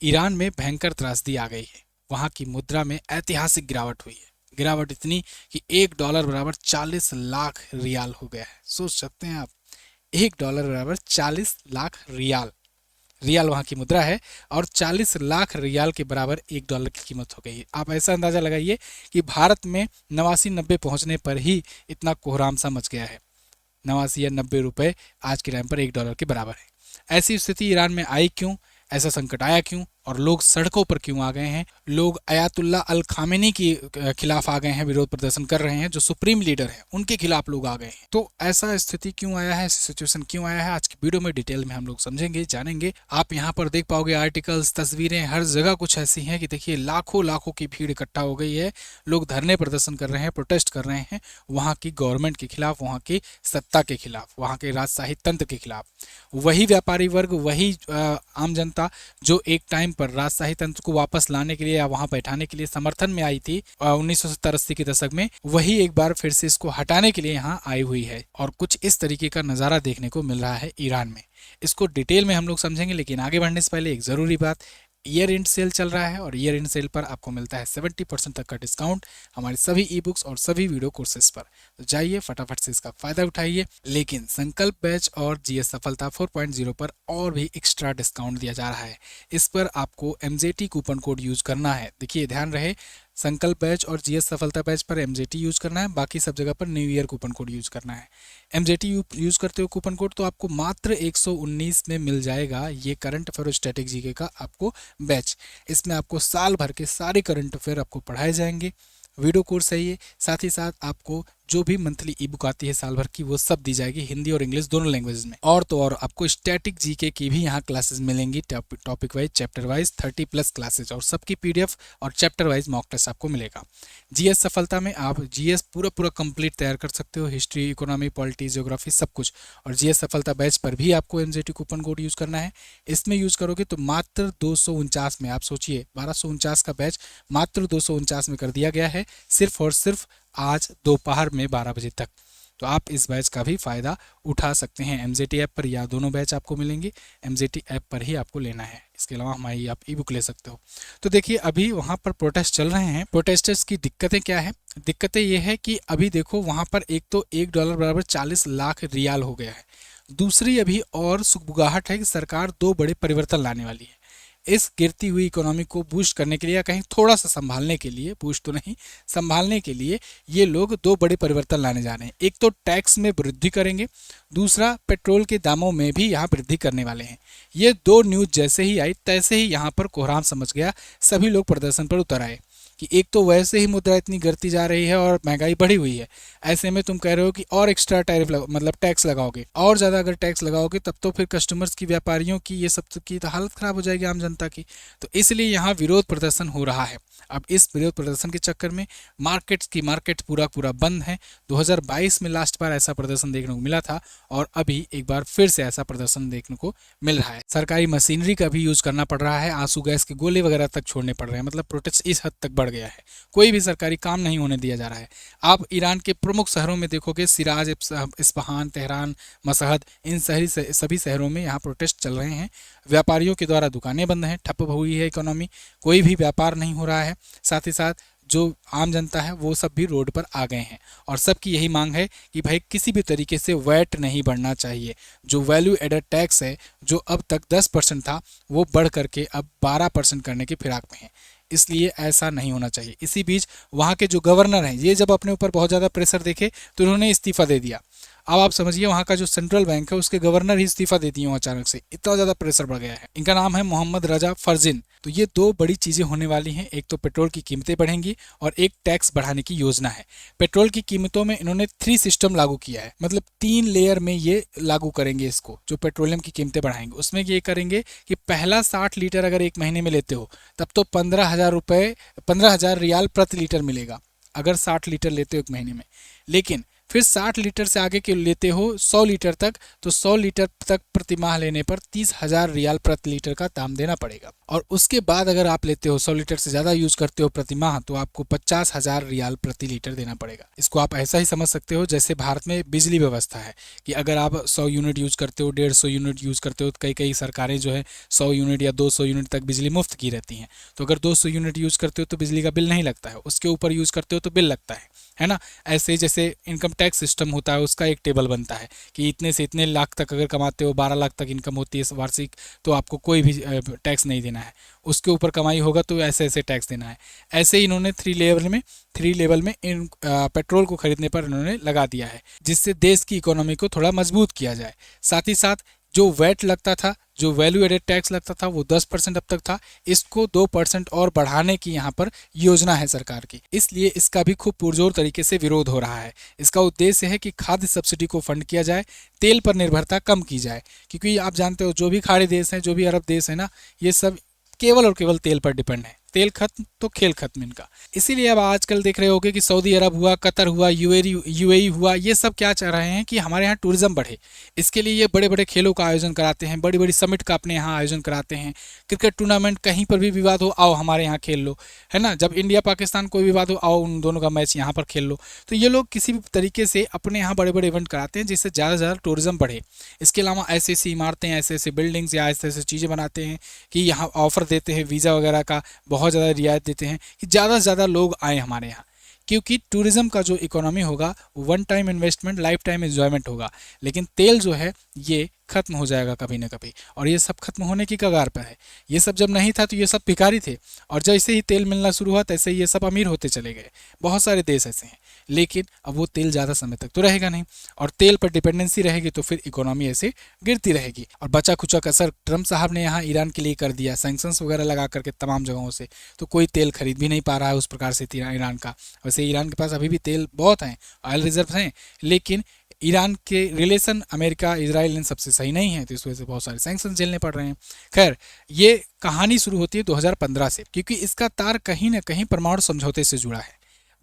Iran में भयंकर त्रासदी आ गई है। वहां की मुद्रा में ऐतिहासिक गिरावट हुई है। गिरावट इतनी कि $1 बराबर 40 लाख रियाल हो गया है। सोच सकते हैं आप, $1 बराबर 40 लाख रियाल। रियाल वहाँ की मुद्रा है और 40 लाख रियाल के बराबर $1 की कीमत हो गई है। आप ऐसा अंदाजा लगाइए कि भारत में 89-90 पहुंचने पर ही इतना कोहराम सा मच गया है। 89 या 90 रुपए आज के टाइम पर $1 के बराबर है। ऐसी स्थिति ईरान में आई क्यों, ऐसा संकट आया क्यों, और लोग सड़कों पर क्यों आ गए हैं? लोग अयातुल्ला अल खामेनी के खिलाफ आ गए हैं, विरोध प्रदर्शन कर रहे हैं। जो सुप्रीम लीडर है उनके खिलाफ लोग आ गए हैं। तो ऐसा स्थिति क्यों आया है, ऐसी सिचुएशन क्यों आया है, आज की वीडियो में डिटेल में हम लोग समझेंगे, जानेंगे। आप यहाँ पर देख पाओगे आर्टिकल्स, तस्वीरें, हर जगह कुछ ऐसी हैं कि देखिए लाखों लाखों की भीड़ इकट्ठा हो गई है। लोग धरने प्रदर्शन कर रहे हैं, प्रोटेस्ट कर रहे हैं वहाँ की गवर्नमेंट के खिलाफ, वहाँ की सत्ता के खिलाफ, वहाँ के राजशाही तंत्र के खिलाफ। वही व्यापारी वर्ग, वही आम जनता जो एक टाइम पर राजशाही तंत्र को वापस लाने के लिए या वहां बैठाने के लिए समर्थन में आई थी 1970-80 के दशक में, वही एक बार फिर से इसको हटाने के लिए यहाँ आई हुई है। और कुछ इस तरीके का नज़ारा देखने को मिल रहा है ईरान में। इसको डिटेल में हम लोग समझेंगे, लेकिन आगे बढ़ने से पहले एक ज़रूरी बात, ईयर एंड सेल चल रहा है और ईयर एंड सेल पर आपको मिलता है 70% तक का डिस्काउंट हमारे सभी ई बुक्स और सभी वीडियो कोर्सेज पर। तो जाइए फटाफट से इसका फायदा उठाइए। लेकिन संकल्प बैच और जीएस सफलता 4.0 पर और भी एक्स्ट्रा डिस्काउंट दिया जा रहा है। इस पर आपको MJT कूपन कोड यूज करना है। देखिए ध्यान रहे, संकल्प बैच और जीएस सफलता बैच पर MJT यूज करना है, बाकी सब जगह पर new year coupon code use करना है। MJT यूज करते हो कूपन कोड तो आपको मात्र 119 में मिल जाएगा ये करंट अफेयर और स्टैटिक जीके का आपको बैच। इसमें आपको साल भर के सारे करंट अफेयर आपको पढ़ाए जाएंगे। वीडियो कोर्स है ये, साथ ही साथ आपको जो भी मंथली ई बुक आती है साल भर की वो सब दी जाएगी, हिंदी और इंग्लिश दोनों लैंग्वेज में। और तो और आपको स्टैटिक जीके की भी यहाँ क्लासेस मिलेंगी, topic wise, chapter wise 30+ classes, और सबकी PDF और चैप्टर वाइज मॉक टेस्ट आपको मिलेगा। जीएस सफलता में आप जीएस पूरा कंप्लीट तैयार कर सकते हो, हिस्ट्री, इकोनॉमी, पॉलिटी, ज्योग्राफी सब कुछ। और जीएस सफलता बैच पर भी आपको MJT कूपन कोड यूज करना है। इसमें यूज करोगे तो मात्र 249 में, आप सोचिए 1249 का बैच मात्र 249 में कर दिया गया है, सिर्फ और सिर्फ आज दोपहर में 12 बजे तक। तो आप इस बैच का भी फ़ायदा उठा सकते हैं। MJT ऐप पर या दोनों बैच आपको मिलेंगे, MJT ऐप पर ही आपको लेना है। इसके अलावा हमारी आप ई बुक ले सकते हो। तो देखिए अभी वहाँ पर प्रोटेस्ट चल रहे हैं। प्रोटेस्टर्स की दिक्कतें क्या है? दिक्कतें ये है कि अभी देखो वहाँ पर एक तो $1 बराबर 40 लाख रियाल हो गया है। दूसरी अभी और सुगबुगाहट है कि सरकार 2 बड़े परिवर्तन लाने वाली है। इस गिरती हुई इकोनॉमी को बूस्ट करने के लिए या कहीं थोड़ा सा संभालने के लिए, बूस्ट तो नहीं, संभालने के लिए ये लोग 2 बड़े परिवर्तन लाने जा रहे हैं। एक तो टैक्स में वृद्धि करेंगे, दूसरा पेट्रोल के दामों में भी यहाँ वृद्धि करने वाले हैं। ये 2 न्यूज़ जैसे ही आई तैसे ही यहाँ पर कोहराम समझ गया, सभी लोग प्रदर्शन पर उतर आए कि एक तो वैसे ही मुद्रा इतनी गिरती जा रही है और महंगाई बढ़ी हुई है, ऐसे में तुम कह रहे हो कि और एक्स्ट्रा टैरिफ मतलब टैक्स लगाओगे, और ज़्यादा अगर टैक्स लगाओगे तब तो फिर कस्टमर्स की, व्यापारियों की, ये सब की तो हालत ख़राब हो जाएगी, आम जनता की। तो इसलिए यहाँ विरोध प्रदर्शन हो रहा है। अब इस विरोध प्रदर्शन के चक्कर में मार्केट पूरा बंद है। 2022 में लास्ट बार ऐसा प्रदर्शन देखने को मिला था और अभी एक बार फिर से ऐसा प्रदर्शन देखने को मिल रहा है। सरकारी मशीनरी का भी यूज करना पड़ रहा है, आंसू गैस के गोले वगैरह तक छोड़ने पड़ रहे हैं। मतलब प्रोटेस्ट इस हद तक बढ़ गया है, कोई भी सरकारी काम नहीं होने दिया जा रहा है। आप ईरान के प्रमुख शहरों में देखोगे, सिराज, इस्फहान, तेहरान, मशहद, इन सभी शहरों में यहाँ प्रोटेस्ट चल रहे हैं। व्यापारियों के द्वारा दुकानें बंद हैं, ठप हुई है इकोनॉमी, कोई भी व्यापार नहीं हो रहा है। साथ ही साथ जो आम जनता है वो सब भी रोड पर आ गए हैं और सबकी यही मांग है कि भाई किसी भी तरीके से वैट नहीं बढ़ना चाहिए। जो वैल्यू एडेड टैक्स है, जो अब तक 10% था, वो बढ़ करके अब 12% करने की फिराक में है। इसलिए ऐसा नहीं होना चाहिए। इसी बीच वहाँ के जो गवर्नर हैं, ये जब अपने ऊपर बहुत ज़्यादा प्रेशर देखे तो उन्होंने इस्तीफा दे दिया। अब आप समझिए वहाँ का जो सेंट्रल बैंक है उसके गवर्नर ही इस्तीफा दे दिए अचानक से, इतना ज़्यादा प्रेशर बढ़ गया है। इनका नाम है मोहम्मद रजा फरजिन। तो ये 2 बड़ी चीज़ें होने वाली हैं, एक तो पेट्रोल की कीमतें बढ़ेंगी और एक टैक्स बढ़ाने की योजना है। पेट्रोल की कीमतों में इन्होंने 3 सिस्टम लागू किया है, मतलब 3 लेयर में ये लागू करेंगे इसको, जो पेट्रोलियम की कीमतें बढ़ाएंगे। उसमें ये करेंगे कि पहला 60 लीटर अगर एक महीने में लेते हो तब तो 15,000 रियाल प्रति लीटर मिलेगा, अगर 60 लीटर लेते हो एक महीने में। लेकिन फिर 60 लीटर से आगे के लेते हो 100 लीटर तक, तो 100 लीटर तक प्रति माह लेने पर 30,000 रियाल प्रति लीटर का दाम देना पड़ेगा। और उसके बाद अगर आप लेते हो 100 लीटर से ज़्यादा यूज़ करते हो प्रति माह, तो आपको 50,000 रियाल प्रति लीटर देना पड़ेगा। इसको आप ऐसा ही समझ सकते हो जैसे भारत में बिजली व्यवस्था है कि अगर आप 100 यूनिट यूज़ करते हो, 150 यूनिट यूज़ करते हो, तो कई कई सरकारें जो है 100 यूनिट या 200 यूनिट तक बिजली मुफ्त की रहती हैं। तो अगर 200 यूनिट यूज़ करते हो तो बिजली का बिल नहीं लगता है, उसके ऊपर यूज़ करते हो तो बिल लगता है ना। ऐसे ही जैसे इनकम टैक्स सिस्टम होता है, उसका एक टेबल बनता है कि इतने से इतने लाख तक अगर कमाते हो, 12 लाख तक इनकम होती है वार्षिक, तो आपको कोई भी टैक्स नहीं देना है। उसके ऊपर कमाई होगा तो ऐसे ऐसे टैक्स देना है। ऐसे ही इन्होंने थ्री लेवल में इन पेट्रोल को खरीदने पर इन्होंने लगा दिया है, जिससे देश की इकोनॉमी को थोड़ा मजबूत किया जाए। साथ ही साथ जो वैट लगता था, जो वैल्यू एडेड टैक्स लगता था, वो 10% अब तक था, इसको 2% और बढ़ाने की यहाँ पर योजना है सरकार की। इसलिए इसका भी खूब पुरजोर तरीके से विरोध हो रहा है। इसका उद्देश्य है कि खाद्य सब्सिडी को फंड किया जाए, तेल पर निर्भरता कम की जाए, क्योंकि आप जानते हो जो भी खाड़ी देश हैं, जो भी अरब देश है ना, ये सब केवल और केवल तेल पर डिपेंड है। तेल खत्म तो खेल खत्म इनका। इसीलिए अब आजकल देख रहे होगे कि सऊदी अरब हुआ, कतर हुआ, यूएई हुआ, ये सब क्या चाह रहे हैं कि हमारे यहाँ टूरिज्म बढ़े। इसके लिए ये बड़े बड़े खेलों का आयोजन कराते हैं, बड़ी बड़ी समिट का अपने यहाँ आयोजन कराते हैं। क्रिकेट टूर्नामेंट, कहीं पर भी विवाद हो, आओ हमारे यहाँ खेल लो, है ना। जब इंडिया पाकिस्तान कोई विवाद हो, आओ उन दोनों का मैच यहाँ पर खेल लो। तो ये लोग किसी भी तरीके से अपने यहाँ बड़े बड़े इवेंट कराते हैं जिससे ज़्यादा से ज़्यादा टूरिज्म बढ़े। इसके अलावा ऐसी ऐसी इमारतें, ऐसे ऐसे बिल्डिंग्स या ऐसे ऐसे चीज़ें बनाते हैं कि यहाँ ऑफर देते हैं वीज़ा वगैरह का, बहुत ज़्यादा रियायत देते हैं कि ज़्यादा से ज़्यादा लोग आए हमारे यहाँ। क्योंकि टूरिज्म का जो इकोनॉमी होगा, one time investment, life time enjoyment होगा। लेकिन तेल जो है ये खत्म हो जाएगा कभी ना कभी, और ये सब खत्म होने की कगार पर है। ये सब जब नहीं था तो ये सब भिखारी थे, और जैसे ही तेल मिलना शुरू हुआ तैसे ही ये सब अमीर होते चले गए। बहुत सारे देश ऐसे हैं, लेकिन अब वो तेल ज़्यादा समय तक तो रहेगा नहीं, और तेल पर डिपेंडेंसी रहेगी तो फिर इकोनॉमी ऐसे गिरती रहेगी। और बचा खुचा कसर ट्रम्प साहब ने यहाँ ईरान के लिए कर दिया, सैंक्शंस वगैरह लगा करके तमाम जगहों से, तो कोई तेल खरीद भी नहीं पा रहा है उस प्रकार से ईरान का। वैसे ईरान के पास अभी भी तेल बहुत हैं, ऑयल रिजर्व हैं, लेकिन ईरान के रिलेशन अमेरिका, इजराइल इन सबसे सही नहीं है, तो इस वजह से बहुत सारे सैंक्शन झेलने पड़ रहे हैं। खैर, ये कहानी शुरू होती है 2015 से, क्योंकि इसका तार कहीं ना कहीं परमाणु समझौते से जुड़ा है।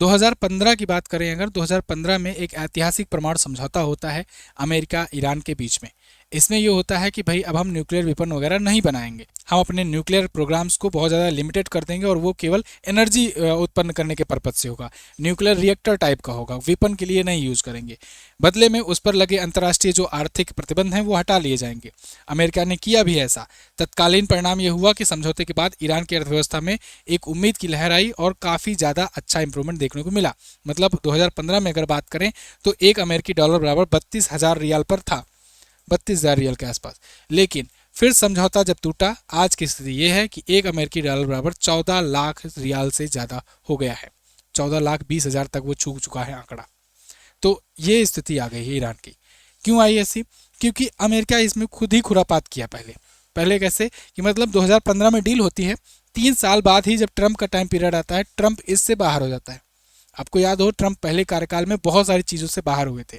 2015 की बात करें अगर, 2015 में एक ऐतिहासिक परमाणु समझौता होता है अमेरिका ईरान के बीच में। इसमें ये होता है कि भाई अब हम न्यूक्लियर वेपन वगैरह नहीं बनाएंगे, हम अपने न्यूक्लियर प्रोग्राम्स को बहुत ज़्यादा लिमिटेड कर देंगे, और वो केवल एनर्जी उत्पन्न करने के पर्पज से होगा, न्यूक्लियर रिएक्टर टाइप का होगा, वेपन के लिए नहीं यूज़ करेंगे। बदले में उस पर लगे अंतर्राष्ट्रीय जो आर्थिक प्रतिबंध हैं वो हटा लिए जाएंगे। अमेरिका ने किया भी ऐसा। तत्कालीन परिणाम ये हुआ कि समझौते के बाद ईरान की अर्थव्यवस्था में एक उम्मीद की लहर आई और काफ़ी ज़्यादा अच्छा इंप्रूवमेंट देखने को मिला। मतलब 2015 में अगर बात करें तो एक अमेरिकी डॉलर बराबर 32,000 रियाल पर था, 32,000 रियाल के आसपास। लेकिन फिर समझौता जब टूटा, आज की स्थिति यह है कि एक अमेरिकी डॉलर बराबर 14 लाख रियाल से ज़्यादा हो गया है। 14,20,000 तक वो छू चुका है आंकड़ा। तो ये स्थिति आ गई है ईरान की। क्यों आई ऐसी? क्योंकि अमेरिका इसमें खुद ही खुरापात किया। पहले कैसे कि मतलब 2015 में डील होती है, 3 साल बाद ही जब ट्रंप का टाइम पीरियड आता है, ट्रंप इससे बाहर हो जाता है। आपको याद हो, ट्रंप पहले कार्यकाल में बहुत सारी चीज़ों से बाहर हुए थे।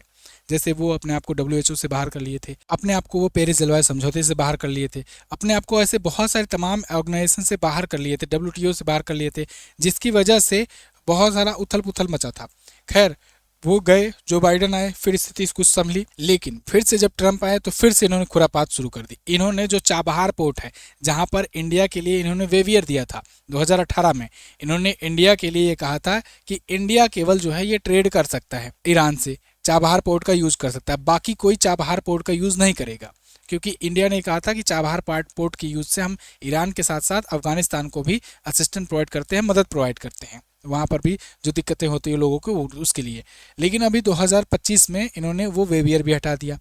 जैसे वो अपने आप को WHO से बाहर कर लिए थे, अपने आप को वो पेरिस जलवायु समझौते से बाहर कर लिए थे, अपने आप को ऐसे बहुत सारे तमाम ऑर्गेनाइजेशन से बाहर कर लिए थे, WTO से बाहर कर लिए थे, जिसकी वजह से बहुत सारा उथल पुथल मचा था। खैर, वो गए, जो बाइडन आए, फिर स्थिति कुछ संभली। लेकिन फिर से जब ट्रंप आए तो फिर से इन्होंने खुरापात शुरू कर दी। इन्होंने जो चाबहार पोर्ट है, जहां पर इंडिया के लिए इन्होंने वेवियर दिया था 2018 में, इन्होंने इंडिया के लिए ये कहा था कि इंडिया केवल जो है ये ट्रेड कर सकता है ईरान से, चाबहार पोर्ट का यूज़ कर सकता है, बाकी कोई चाबहार पोर्ट का यूज़ नहीं करेगा। क्योंकि इंडिया ने कहा था कि चाबहार पोर्ट के यूज़ से हम ईरान के साथ साथ अफगानिस्तान को भी असिस्टेंट प्रोवाइड करते हैं, मदद प्रोवाइड करते हैं, वहाँ पर भी जो दिक्कतें होती है लोगों को उसके लिए। लेकिन अभी 2025 में इन्होंने वो वेवियर भी हटा दिया,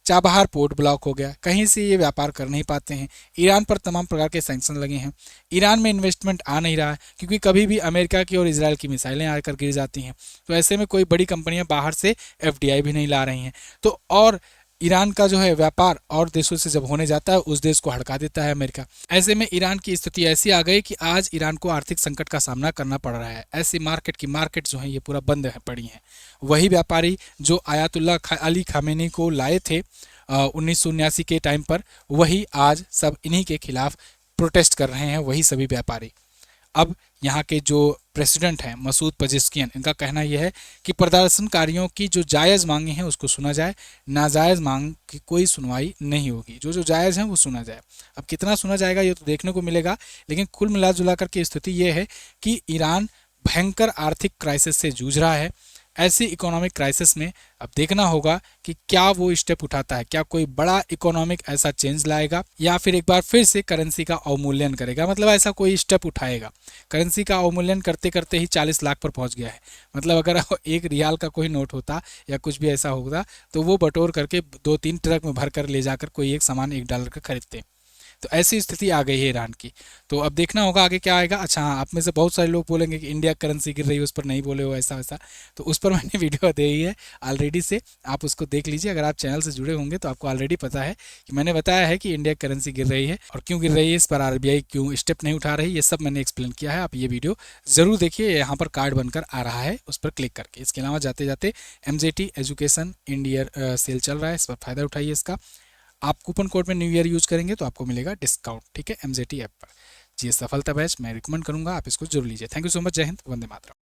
चाबहार पोर्ट ब्लॉक हो गया, कहीं से ये व्यापार कर नहीं पाते हैं। ईरान पर तमाम प्रकार के सैंक्शन लगे हैं, ईरान में इन्वेस्टमेंट आ नहीं रहा है, क्योंकि कभी भी अमेरिका की और इजराइल की मिसाइलें आकर गिर जाती हैं। तो ऐसे में कोई बड़ी कंपनियां बाहर से FDI भी नहीं ला रही हैं। तो और ईरान का जो है व्यापार और देशों से जब होने जाता है, उस देश को हड़का देता है अमेरिका। ऐसे में ईरान की स्थिति ऐसी आ गई कि आज ईरान को आर्थिक संकट का सामना करना पड़ रहा है। ऐसी मार्केट जो है ये पूरा बंद है पड़ी हैं। वही व्यापारी जो आयतुल्ला अली खामेनी को लाए थे 1979 के टाइम पर, वही आज सब इन्हीं के खिलाफ प्रोटेस्ट कर रहे हैं, वही सभी व्यापारी। अब यहाँ के जो प्रेसिडेंट हैं मसूद पजेस्कियन, इनका कहना यह है कि प्रदर्शनकारियों की जो जायज़ मांगे हैं उसको सुना जाए, नाजायज़ मांग की कोई सुनवाई नहीं होगी, जो जो जायज़ हैं वो सुना जाए। अब कितना सुना जाएगा ये तो देखने को मिलेगा, लेकिन कुल मिला जुला कर की स्थिति ये है कि ईरान भयंकर आर्थिक क्राइसिस से जूझ रहा है। ऐसी इकोनॉमिक क्राइसिस में अब देखना होगा कि क्या वो स्टेप उठाता है, क्या कोई बड़ा इकोनॉमिक ऐसा चेंज लाएगा या फिर एक बार फिर से करेंसी का अवमूल्यन करेगा, मतलब ऐसा कोई स्टेप उठाएगा। करेंसी का अवमूल्यन करते करते ही 40 लाख पर पहुंच गया है, मतलब अगर एक रियाल का कोई नोट होता या कुछ भी ऐसा होता तो वो बटोर करके 2-3 ट्रक में भर कर ले जाकर कोई एक सामान $1 का खरीदते। तो ऐसी स्थिति आ गई है ईरान की। तो अब देखना होगा आगे क्या आएगा। अच्छा हाँ, आप में से बहुत सारे लोग बोलेंगे कि इंडिया करेंसी गिर रही है, उस पर नहीं बोले हो ऐसा वैसा, तो उस पर मैंने वीडियो दे ही है ऑलरेडी से, आप उसको देख लीजिए। अगर आप चैनल से जुड़े होंगे तो आपको ऑलरेडी पता है कि मैंने बताया है कि इंडिया करेंसी गिर रही है और क्यों गिर रही है, इस पर आरबीआई क्यों स्टेप नहीं उठा रही, ये सब मैंने एक्सप्लेन किया है। आप ये वीडियो ज़रूर देखिए, यहाँ पर कार्ड बनकर आ रहा है उस पर क्लिक करके। इसके अलावा जाते जाते MJT एजुकेशन इंडिया सेल चल रहा है, इस पर फ़ायदा उठाइए इसका। आप कूपन कोड में न्यू ईयर यूज करेंगे तो आपको मिलेगा डिस्काउंट, ठीक है, MJT ऐप पर। जी सफलता बैच मैं रिकमेंड करूंगा, आप इसको जरूर लीजिए। थैंक यू सो मच, जय हिंद, वंदे मातरम।